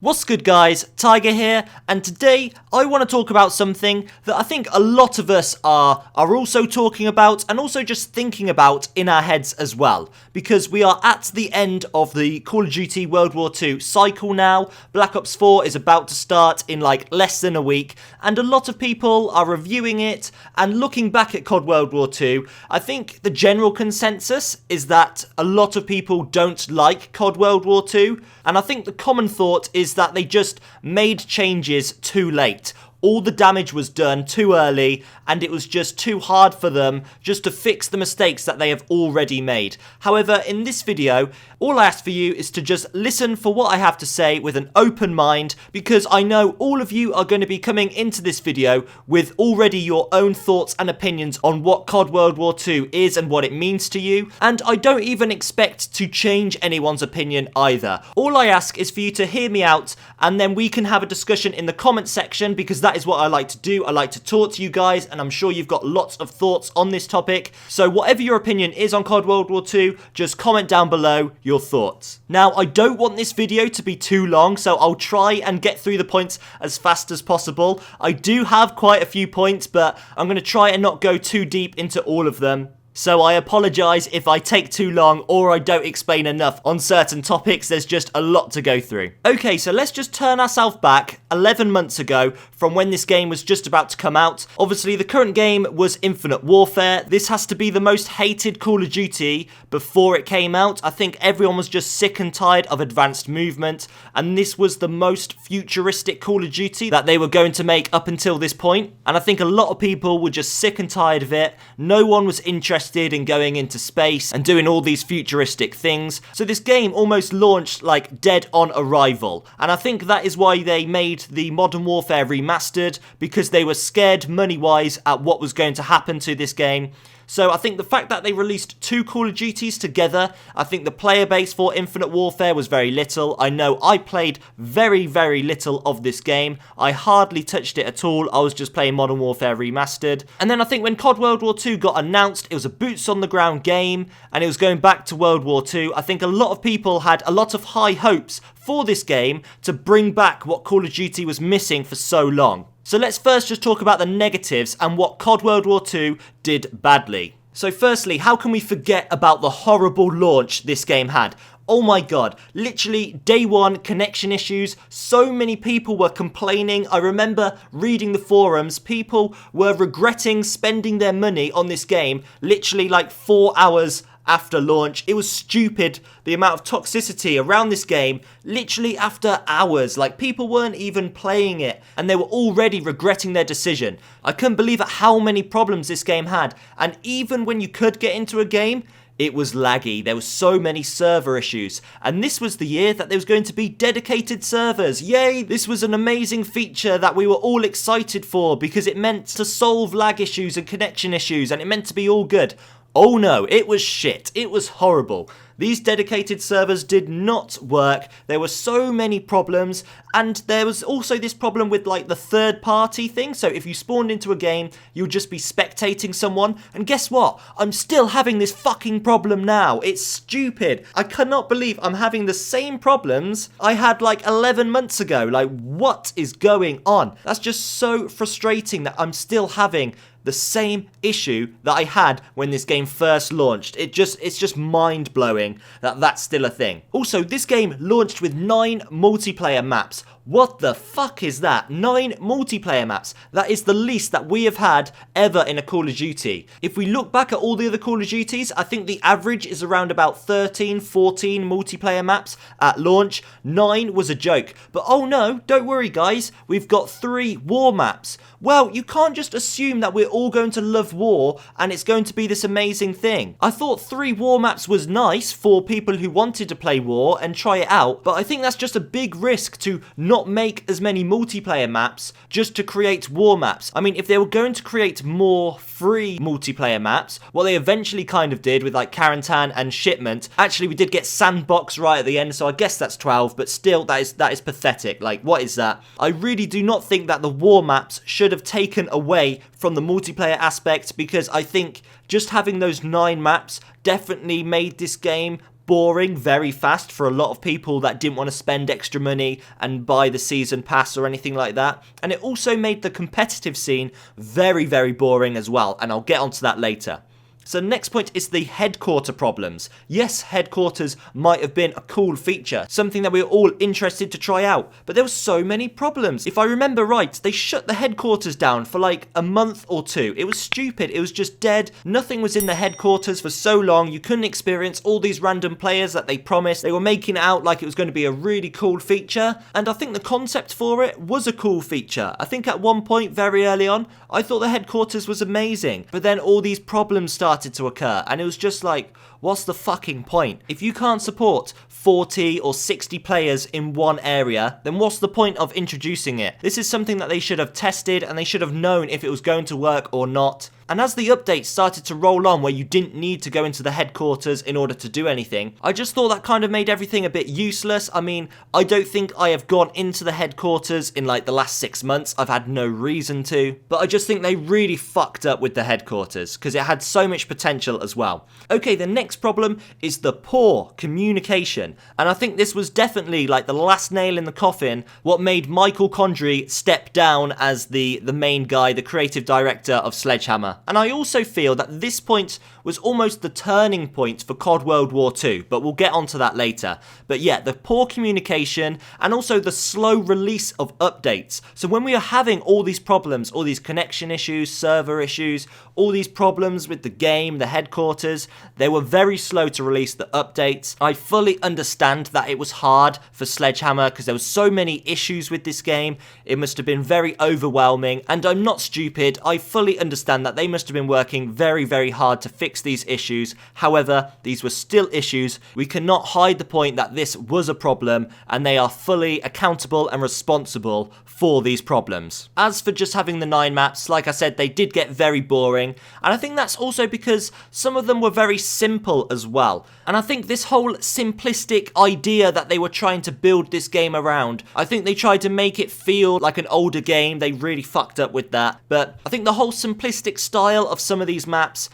What's good guys, Tiger here, and today I want to talk about something that I think a lot of us are also talking about and also just thinking about in our heads as well, because we are at the end of the Call of Duty World War II cycle now. Black Ops 4 is about to start in like less than a week, and a lot of people are reviewing it and looking back at Cod World War II. I think the general consensus is that a lot of people don't like Cod World War II, and I think the common thought is that they just made changes too late. All the damage was done too early, and it was just too hard for them just to fix the mistakes that they have already made. However, in this video, all I ask for you is to just listen for what I have to say with an open mind, because I know all of you are going to be coming into this video with already your own thoughts and opinions on what COD World War II is and what it means to you, and I don't even expect to change anyone's opinion either. All I ask is for you to hear me out, and then we can have a discussion in the comment section, because that is what I like to do. I like to talk to you guys, and I'm sure you've got lots of thoughts on this topic. So whatever your opinion is on COD World War II, just comment down below your thoughts. Now, I don't want this video to be too long, so I'll try and get through the points as fast as possible. I do have quite a few points, but I'm going to try and not go too deep into all of them. So I apologise if I take too long or I don't explain enough on certain topics. There's just a lot to go through. Okay, so let's just turn ourselves back 11 months ago from when this game was just about to come out. Obviously, the current game was Infinite Warfare. This has to be the most hated Call of Duty before it came out. I think everyone was just sick and tired of advanced movement, and this was the most futuristic Call of Duty that they were going to make up until this point. And I think a lot of people were just sick and tired of it. No one was interested in going into space and doing all these futuristic things. So this game almost launched like dead on arrival. And I think that is why they made the Modern Warfare Remastered, because they were scared money-wise at what was going to happen to this game. So I think the fact that they released two Call of Duties together, I think the player base for Infinite Warfare was very little. I know I played very, very little of this game. I hardly touched it at all. I was just playing Modern Warfare Remastered. And then I think when COD World War II got announced, it was a boots on the ground game, and it was going back to World War II. I think a lot of people had a lot of high hopes for this game to bring back what Call of Duty was missing for so long. So let's first just talk about the negatives and what COD World War II did badly. So firstly, how can we forget about the horrible launch this game had? Oh my god, literally day one, connection issues, so many people were complaining. I remember reading the forums, people were regretting spending their money on this game literally like 4 hours after launch. It was stupid, the amount of toxicity around this game, literally after hours. Like, people weren't even playing it, and they were already regretting their decision. I couldn't believe at how many problems this game had, and even when you could get into a game, it was laggy. There were so many server issues, and this was the year that there was going to be dedicated servers. Yay! This was an amazing feature that we were all excited for, because it meant to solve lag issues and connection issues, and it meant to be all good. Oh no, it was shit. It was horrible. These dedicated servers did not work. There were so many problems, and there was also this problem with like the third party thing. So if you spawned into a game, you'll just be spectating someone, and guess what? I'm still having this fucking problem now. It's stupid. I cannot believe I'm having the same problems I had like 11 months ago. Like, what is going on? That's just so frustrating that I'm still having the same issue that I had when this game first launched. It's just mind-blowing that that's still a thing. Also, this game launched with 9 multiplayer maps. What the fuck is that? 9 multiplayer maps. That is the least that we have had ever in a Call of Duty. If we look back at all the other Call of Duties, I think the average is around about 13, 14 multiplayer maps at launch. 9 was a joke. But oh no, don't worry guys, we've got 3 war maps. Well, you can't just assume that we're all going to love war and it's going to be this amazing thing. I thought 3 war maps was nice for people who wanted to play war and try it out, but I think that's just a big risk to not make as many multiplayer maps just to create war maps. I mean, if they were going to create more free multiplayer maps, what they eventually kind of did with like Quarantine and Shipment, actually we did get Sandbox right at the end, so I guess that's 12, but still that is pathetic. Like, what is that? I really do not think that the war maps should have taken away from the multiplayer aspect, because I think just having those 9 maps definitely made this game boring very fast for a lot of people that didn't want to spend extra money and buy the season pass or anything like that. And it also made the competitive scene very, very boring as well, and I'll get onto that later. So next point is the headquarter problems. Yes, headquarters might have been a cool feature, something that we were all interested to try out, but there were so many problems. If I remember right, they shut the headquarters down for like a month or two. It was stupid, it was just dead. Nothing was in the headquarters for so long, you couldn't experience all these random players that they promised. They were making it out like it was going to be a really cool feature, and I think the concept for it was a cool feature. I think at one point very early on, I thought the headquarters was amazing, but then all these problems started to occur, and it was just like, what's the fucking point? If you can't support 40 or 60 players in one area, then what's the point of introducing it? This is something that they should have tested, and they should have known if it was going to work or not. And as the updates started to roll on where you didn't need to go into the headquarters in order to do anything, I just thought that kind of made everything a bit useless. I mean, I don't think I have gone into the headquarters in like the last 6 months. I've had no reason to. But I just think they really fucked up with the headquarters because it had so much potential as well. Okay, the next problem is the poor communication. And I think this was definitely like the last nail in the coffin, what made Michael Condrey step down as the main guy, the creative director of Sledgehammer. And I also feel that this point was almost the turning point for Cod Ww2, but we'll get onto that later. But yeah, the poor communication and also the slow release of updates. So when we are having all these problems, all these connection issues, server issues, all these problems with the game, the headquarters, they were very slow to release the updates. I fully understand that it was hard for Sledgehammer because there were so many issues with this game. It must have been very overwhelming, and I'm not stupid. I fully understand that they must have been working very, very hard to fix these issues. However, these were still issues. We cannot hide the point that this was a problem, and they are fully accountable and responsible for these problems. As for just having the 9 maps, like I said, they did get very boring, and I think that's also because some of them were very simple as well. And I think this whole simplistic idea that they were trying to build this game around, I think they tried to make it feel like an older game. They really fucked up with that. But I think the whole simplistic style of some of these maps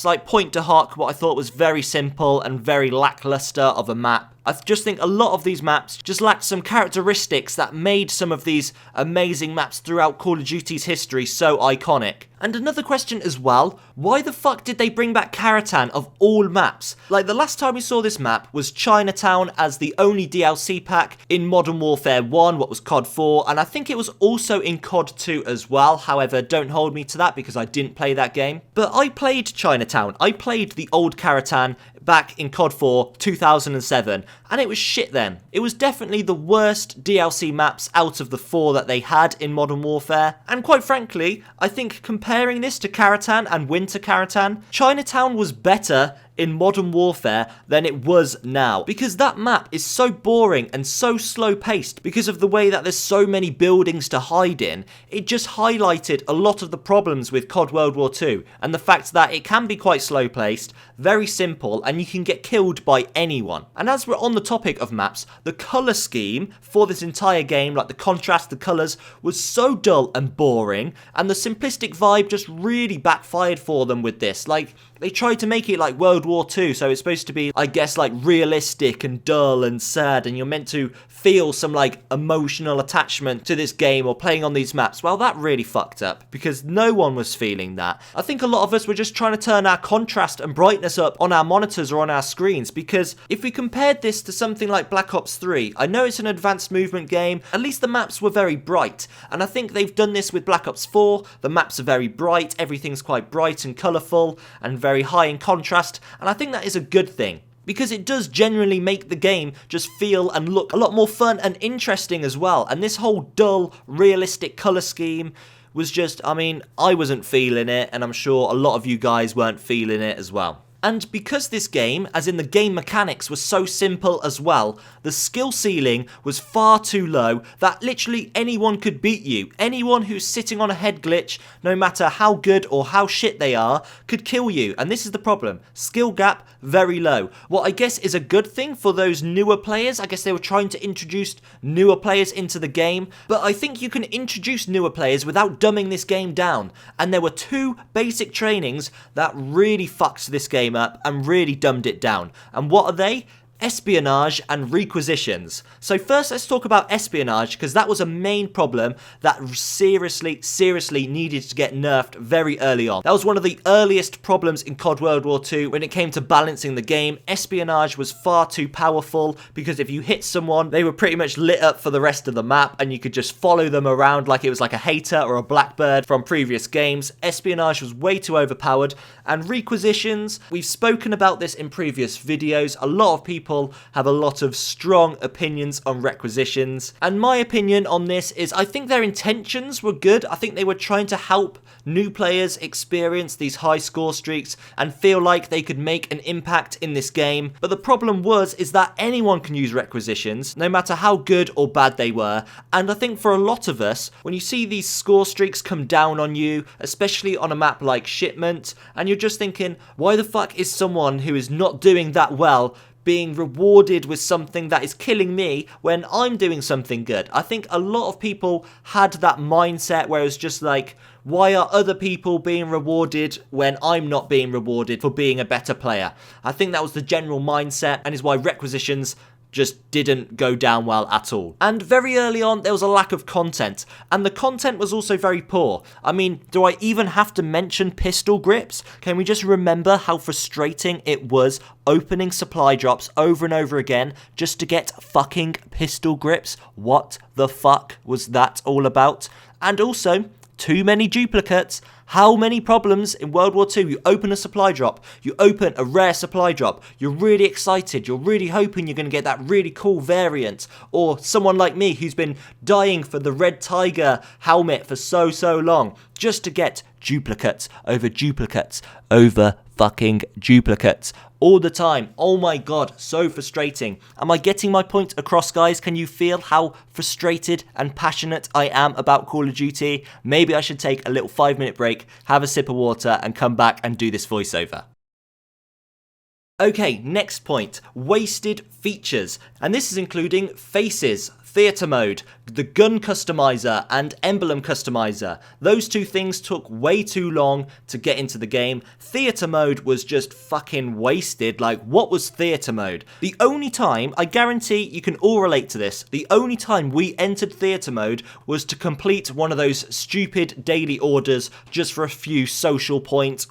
like Point de Hoc, what I thought was very simple and very lackluster of a map. I just think a lot of these maps just lacked some characteristics that made some of these amazing maps throughout Call of Duty's history so iconic. And another question as well, why the fuck did they bring back Karatan of all maps? Like, the last time we saw this map was Chinatown as the only DLC pack in Modern Warfare 1, what was Cod 4, and I think it was also in Cod 2 as well. However, don't hold me to that because I didn't play that game. But I played Chinatown, I played the old Karatan back in Cod 4 2007, and it was shit then. It was definitely the worst DLC maps out of the 4 that they had in Modern Warfare, and quite frankly, I think comparing this to Karatan and Winter Karatan, Chinatown was better in Modern Warfare than it was now, because that map is so boring and so slow paced because of the way that there's so many buildings to hide in. It just highlighted a lot of the problems with Cod Ww2 and the fact that it can be quite slow paced, very simple, and you can get killed by anyone. And as we're on the topic of maps, the colour scheme for this entire game, like the contrast, the colours, was so dull and boring, and the simplistic vibe just really backfired for them with this. Like, they tried to make it like World War II, so it's supposed to be, I guess, like realistic and dull and sad, and you're meant to feel some like emotional attachment to this game or playing on these maps. Well, that really fucked up because no one was feeling that. I think a lot of us were just trying to turn our contrast and brightness up on our monitors or on our screens, because if we compared this to something like Black Ops 3, I know it's an advanced movement game, at least the maps were very bright, and I think they've done this with Black Ops 4. The maps are very bright, everything's quite bright and colourful and very high in contrast, and I think that is a good thing, because it does generally make the game just feel and look a lot more fun and interesting as well. And this whole dull, realistic colour scheme was just, I mean, I wasn't feeling it, and I'm sure a lot of you guys weren't feeling it as well. And because this game, as in the game mechanics, was so simple as well, the skill ceiling was far too low that literally anyone could beat you. Anyone who's sitting on a head glitch, no matter how good or how shit they are, could kill you. And this is the problem. Skill gap, very low. What I guess is a good thing for those newer players. I guess they were trying to introduce newer players into the game. But I think you can introduce newer players without dumbing this game down. And there were 2 basic trainings that really fucked this game up and really dumbed it down. And what are they? espionage and requisitions. So first let's talk about espionage, because that was a main problem that seriously needed to get nerfed very early on. That was one of the earliest problems in COD Ww2 when it came to balancing the game. Espionage was far too powerful because if you hit someone, they were pretty much lit up for the rest of the map and you could just follow them around like it was like a hater or a blackbird from previous games. Espionage was way too overpowered. And requisitions, we've spoken about this in previous videos. A lot of people have a lot of strong opinions on requisitions. And my opinion on this is I think their intentions were good. I think they were trying to help new players experience these high score streaks and feel like they could make an impact in this game. But the problem is that anyone can use requisitions, no matter how good or bad they were. And I think for a lot of us, when you see these score streaks come down on you, especially on a map like Shipment, and you're just thinking, why the fuck is someone who is not doing that well being rewarded with something that is killing me when I'm doing something good? I think a lot of people had that mindset where it's just like, why are other people being rewarded when I'm not being rewarded for being a better player? I think that was the general mindset and is why requisitions just didn't go down well at all. And very early on, there was a lack of content, and the content was also very poor. I mean, do I even have to mention pistol grips? Can we just remember how frustrating it was opening supply drops over and over again just to get fucking pistol grips? What the fuck was that all about? And also, too many duplicates. How many problems in World War II? You open a supply drop, you open a rare supply drop, you're really excited, you're really hoping you're going to get that really cool variant, or someone like me who's been dying for the Red Tiger helmet for so long, just to get duplicates over fucking duplicates all the time. Oh my god, so frustrating. Am I getting my point across, guys? Can you feel how frustrated and passionate I am about Call of Duty? Maybe I should take a little 5-minute break, have a sip of water, and come back and do this voiceover. Okay, next point, wasted features, and this is including faces, theatre mode, the gun customizer, and emblem customizer. Those two things took way too long to get into the game. Theatre mode was just fucking wasted. Like, what was theatre mode? The only time, I guarantee you can all relate to this, the only time we entered theatre mode was to complete one of those stupid daily orders just for a few social points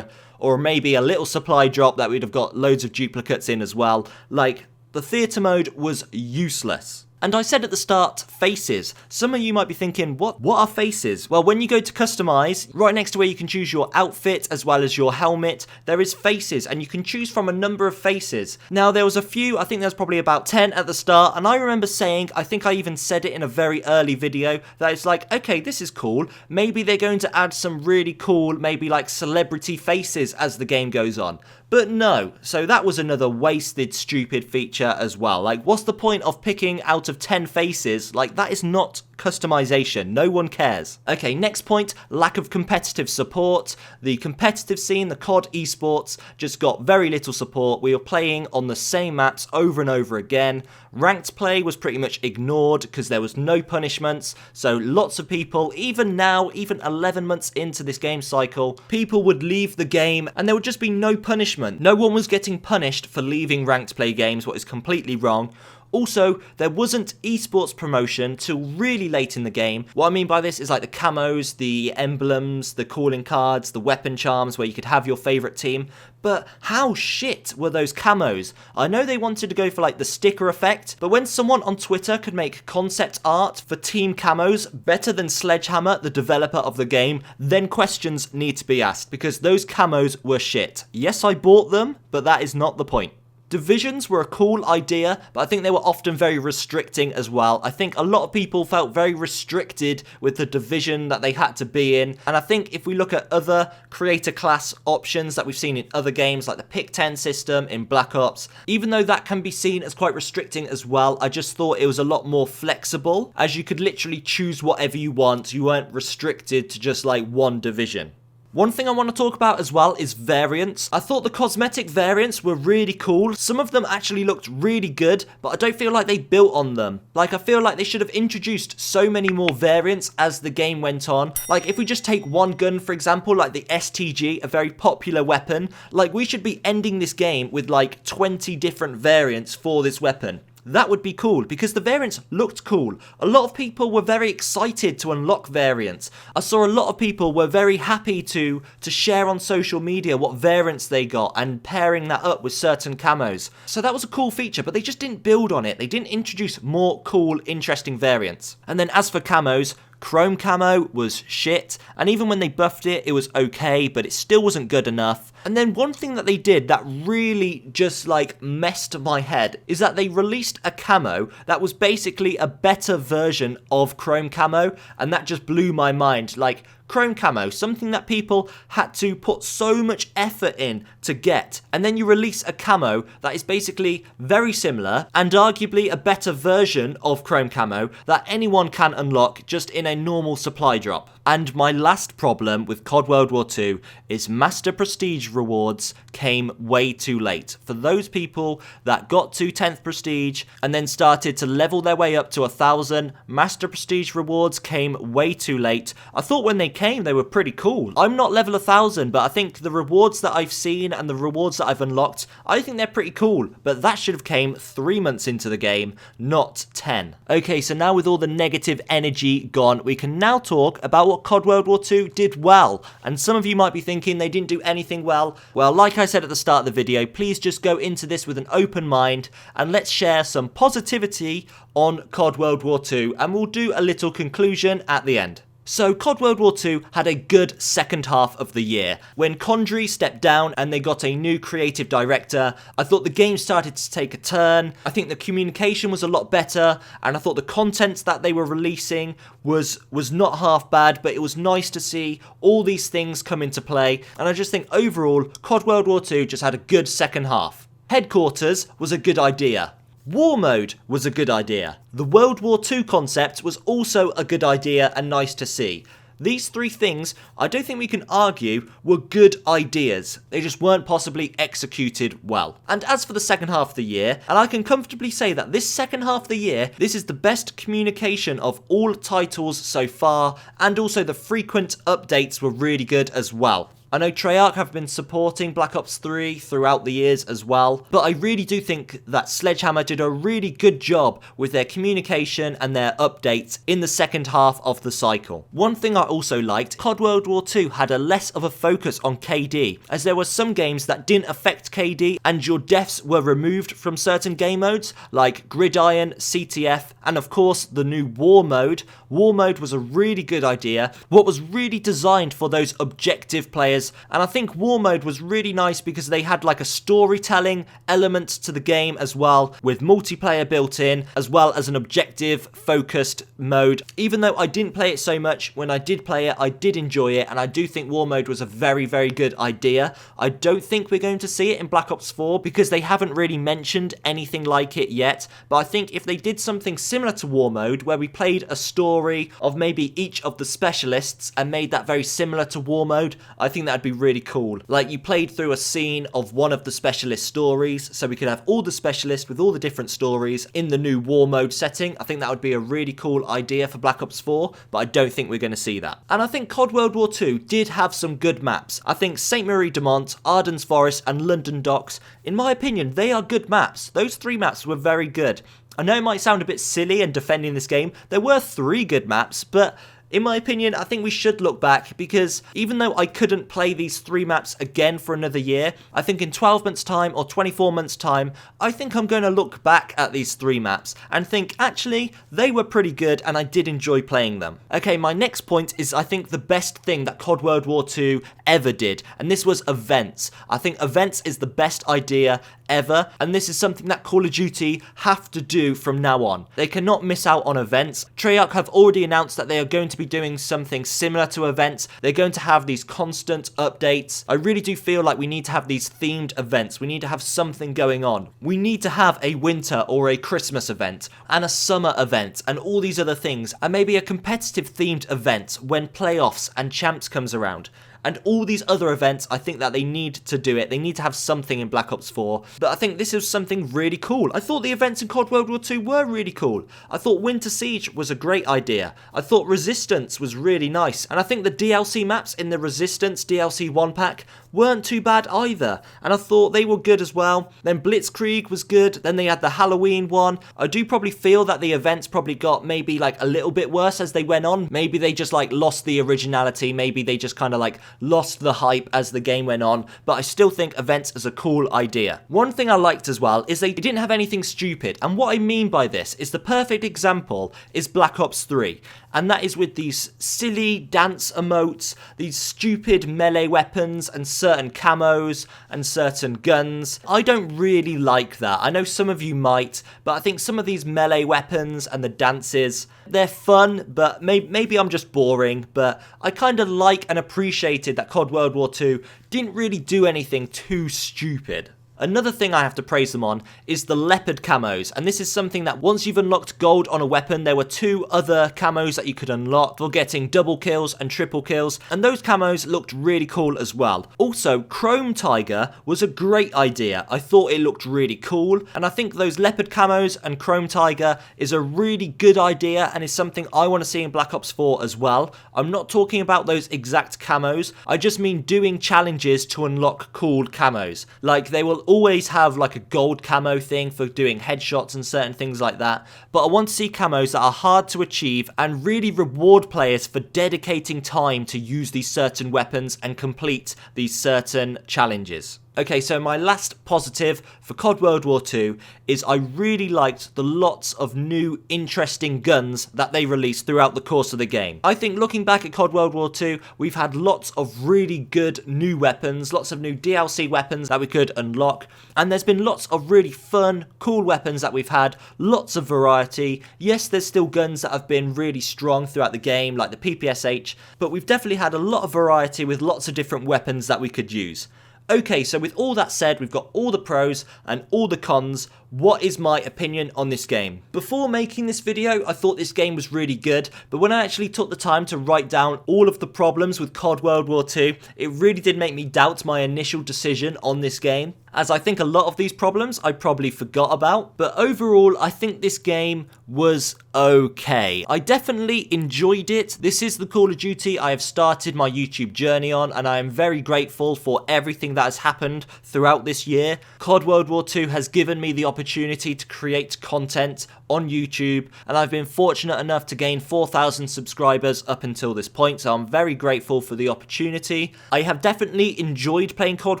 or maybe a little supply drop that we'd have got loads of duplicates in as well. Like, the theatre mode was useless. And I said at the start, faces. Some of you might be thinking, what are faces? Well, when you go to customize, right next to where you can choose your outfit as well as your helmet, there is faces, and you can choose from a number of faces. Now, there was a few, I think there's probably about 10 at the start, and I remember saying, I think I even said it in a very early video, that it's like, okay, this is cool. Maybe they're going to add some really cool, maybe like celebrity faces as the game goes on. But no, so that was another wasted, stupid feature as well. Like, what's the point of picking out of 10 faces? Like, that is not customization. No one cares. Okay, next point, lack of competitive support. The competitive scene, the COD esports, just got very little support. We were playing on the same maps over and over again. Ranked play was pretty much ignored because there was no punishments. So lots of people, even now, even 11 months into this game cycle, people would leave the game and there would just be no punishment. No one was getting punished for leaving ranked play games, what is completely wrong. Also, there wasn't esports promotion till really late in the game. What I mean by this is like the camos, the emblems, the calling cards, the weapon charms where you could have your favourite team. But how shit were those camos? I know they wanted to go for like the sticker effect, but when someone on Twitter could make concept art for team camos better than Sledgehammer, the developer of the game, then questions need to be asked because those camos were shit. Yes, I bought them, but that is not the point. Divisions were a cool idea, but I think they were often very restricting as well. I think a lot of people felt very restricted with the division that they had to be in. And I think if we look at other creator class options that we've seen in other games, like the Pick 10 system in Black Ops, even though that can be seen as quite restricting as well, I just thought it was a lot more flexible, as you could literally choose whatever you want. You weren't restricted to just like one division. One thing I want to talk about as well is variants. I thought the cosmetic variants were really cool. Some of them actually looked really good, but I don't feel like they built on them. Like, I feel like they should have introduced so many more variants as the game went on. Like, if we just take one gun, for example, like the STG, a very popular weapon, like, we should be ending this game with like 20 different variants for this weapon. That would be cool, because the variants looked cool. A lot of people were very excited to unlock variants. I saw a lot of people were very happy to share on social media what variants they got and pairing that up with certain camos. So that was a cool feature, but they just didn't build on it. They didn't introduce more cool, interesting variants. And then as for camos, Chrome camo was shit, and even when they buffed it, it was okay, but it still wasn't good enough. And then one thing that they did that really just like messed my head is that they released a camo that was basically a better version of Chrome camo, and that just blew my mind. Like, Chrome camo, something that people had to put so much effort in to get, and then you release a camo that is basically very similar and arguably a better version of Chrome camo that anyone can unlock just in a normal supply drop. And my last problem with Cod Ww2 is Master Prestige rewards came way too late. For those people that got to 10th Prestige and then started to level their way up to 1,000, Master Prestige rewards came way too late. I thought when they came, they were pretty cool. I'm not level 1,000, but I think the rewards that I've seen and the rewards that I've unlocked, I think they're pretty cool. But that should have came 3 months into the game, not 10. Okay, so now with all the negative energy gone, we can now talk about what Cod Ww2 did well. And some of you might be thinking they didn't do anything well. Well, like I said at the start of the video, please just go into this with an open mind and let's share some positivity on Cod Ww2, and we'll do a little conclusion at the end. So Cod Ww2 had a good second half of the year. When Condry stepped down and they got a new creative director, I thought the game started to take a turn. I think the communication was a lot better, and I thought the content that they were releasing was not half bad, but it was nice to see all these things come into play. And I just think overall, Cod Ww2 just had a good second half. Headquarters was a good idea. War mode was a good idea. The World War II concept was also a good idea and nice to see. These three things, I don't think we can argue, were good ideas. They just weren't possibly executed well. And as for the second half of the year, and I can comfortably say that this second half of the year, this is the best communication of all titles so far, and also the frequent updates were really good as well. I know Treyarch have been supporting Black Ops 3 throughout the years as well, but I really do think that Sledgehammer did a really good job with their communication and their updates in the second half of the cycle. One thing I also liked, Cod Ww2 had a less of a focus on KD, as there were some games that didn't affect KD and your deaths were removed from certain game modes, like Gridiron, CTF, and of course the new War mode. War mode was a really good idea, what was really designed for those objective players. And I think War mode was really nice because they had like a storytelling element to the game as well, with multiplayer built in, as well as an objective focused mode. Even though I didn't play it so much, when I did play it, I did enjoy it, and I do think War mode was a very, very good idea. I don't think we're going to see it in Black Ops 4 because they haven't really mentioned anything like it yet, but I think if they did something similar to War mode, where we played a story of maybe each of the specialists and made that very similar to War mode, I think that'd be really cool. Like, you played through a scene of one of the specialist stories, so we could have all the specialists with all the different stories in the new War mode setting. I think that would be a really cool idea for Black Ops 4, but I don't think we're going to see that. And I think Cod Ww2 did have some good maps. I think St. Marie de Mont, Ardennes Forest, and London Docks, in my opinion, they are good maps. Those three maps were very good. I know it might sound a bit silly in defending this game. There were 3 good maps, but in my opinion, I think we should look back, because even though I couldn't play these 3 maps again for another year, I think in 12 months time or 24 months time, I think I'm going to look back at these 3 maps and think, actually, they were pretty good and I did enjoy playing them. Okay, my next point is I think the best thing that Cod Ww2 ever did, and this was events. I think events is the best idea ever, and this is something that Call of Duty have to do from now on. They cannot miss out on events. Treyarch have already announced that they are going to be doing something similar to events. They're going to have these constant updates. I really do feel like we need to have these themed events. We need to have something going on. We need to have a winter or a Christmas event and a summer event and all these other things, and maybe a competitive themed event when playoffs and champs comes around. and all these other events, I think that they need to do it. They need to have something in Black Ops 4, but I think this is something really cool. I thought the events in Cod Ww2 were really cool. I thought Winter Siege was a great idea. I thought Resistance was really nice, and I think the DLC maps in the Resistance DLC 1 pack weren't too bad either, and I thought they were good as well. Then Blitzkrieg was good, then they had the Halloween one. I do probably feel that the events probably got maybe like a little bit worse as they went on. Maybe they just like lost the originality, maybe they just kind of like lost the hype as the game went on, but I still think events is a cool idea. One thing I liked as well is they didn't have anything stupid, and what I mean by this is the perfect example is Black Ops 3, and that is with these silly dance emotes, these stupid melee weapons and certain camos and certain guns. I don't really like that. I know some of you might, but I think some of these melee weapons and the dances, they're fun, but maybe I'm just boring, but I kind of like and appreciated that Cod Ww2 didn't really do anything too stupid. Another thing I have to praise them on is the leopard camos, and this is something that once you've unlocked gold on a weapon, there were 2 other camos that you could unlock for getting double kills and triple kills, and those camos looked really cool as well. Also, Chrome Tiger was a great idea. I thought it looked really cool, and I think those leopard camos and Chrome Tiger is a really good idea and is something I want to see in Black Ops 4 as well. I'm not talking about those exact camos, I just mean doing challenges to unlock cool camos. Like, they will always have like a gold camo thing for doing headshots and certain things like that, but I want to see camos that are hard to achieve and really reward players for dedicating time to use these certain weapons and complete these certain challenges. Okay, so my last positive for Cod Ww2 is I really liked the lots of new interesting guns that they released throughout the course of the game. I think looking back at Cod Ww2, we've had lots of really good new weapons, lots of new DLC weapons that we could unlock, and there's been lots of really fun, cool weapons that we've had, lots of variety. Yes, there's still guns that have been really strong throughout the game, like the PPSH, but we've definitely had a lot of variety with lots of different weapons that we could use. Okay, so with all that said, we've got all the pros and all the cons. What is my opinion on this game? Before making this video, I thought this game was really good, but when I actually took the time to write down all of the problems with Cod Ww2, it really did make me doubt my initial decision on this game, as I think a lot of these problems I probably forgot about, but overall I think this game was okay. I definitely enjoyed it. This is the Call of Duty I have started my YouTube journey on, and I am very grateful for everything that has happened throughout this year. Cod Ww2 has given me the opportunity to create content on YouTube, and I've been fortunate enough to gain 4,000 subscribers up until this point, so I'm very grateful for the opportunity. I have definitely enjoyed playing Cod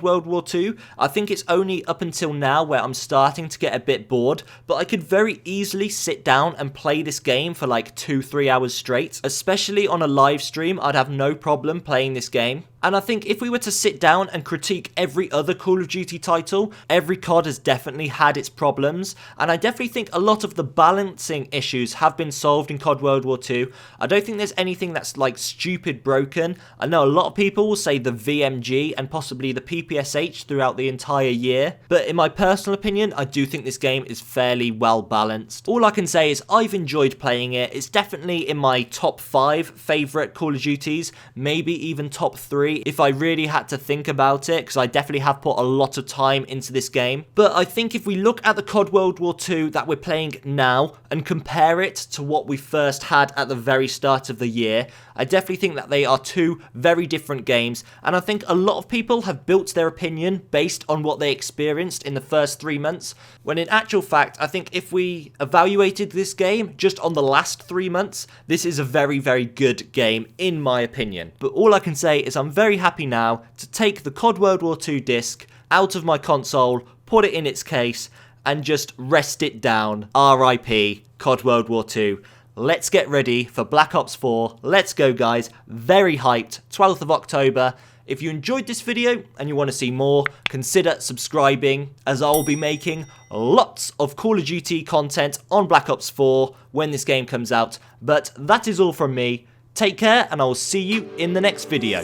Ww2. I think it's only up until now where I'm starting to get a bit bored, but I could very easily sit down and play this game for like 2-3 hours straight. Especially on a live stream, I'd have no problem playing this game. And I think if we were to sit down and critique every other Call of Duty title, every COD has definitely had its problems, and I definitely think a lot of the balancing issues have been solved in Cod Ww2. I don't think there's anything that's like stupid broken. I know a lot of people will say the VMG and possibly the PPSH throughout the entire year, but in my personal opinion, I do think this game is fairly well balanced. All I can say is I've enjoyed playing it. It's definitely in my top 5 favourite Call of Duties, maybe even top 3 if I really had to think about it, because I definitely have put a lot of time into this game. But I think if we look at the Cod Ww2 that we're playing now and compare it to what we first had at the very start of the year, I definitely think that they are 2 very different games, and I think a lot of people have built their opinion based on what they experienced in the first 3 months, when in actual fact, I think if we evaluated this game just on the last 3 months, this is a very, very good game in my opinion. But all I can say is I'm very happy now to take the Cod Ww2 disc out of my console, put it in its case, and just rest it down. RIP Cod Ww2. Let's get ready for Black Ops 4. Let's go, guys. Very hyped. 12th of October. If you enjoyed this video and you want to see more, consider subscribing, as I will be making lots of Call of Duty content on Black Ops 4 when this game comes out. But that is all from me. Take care, and I will see you in the next video.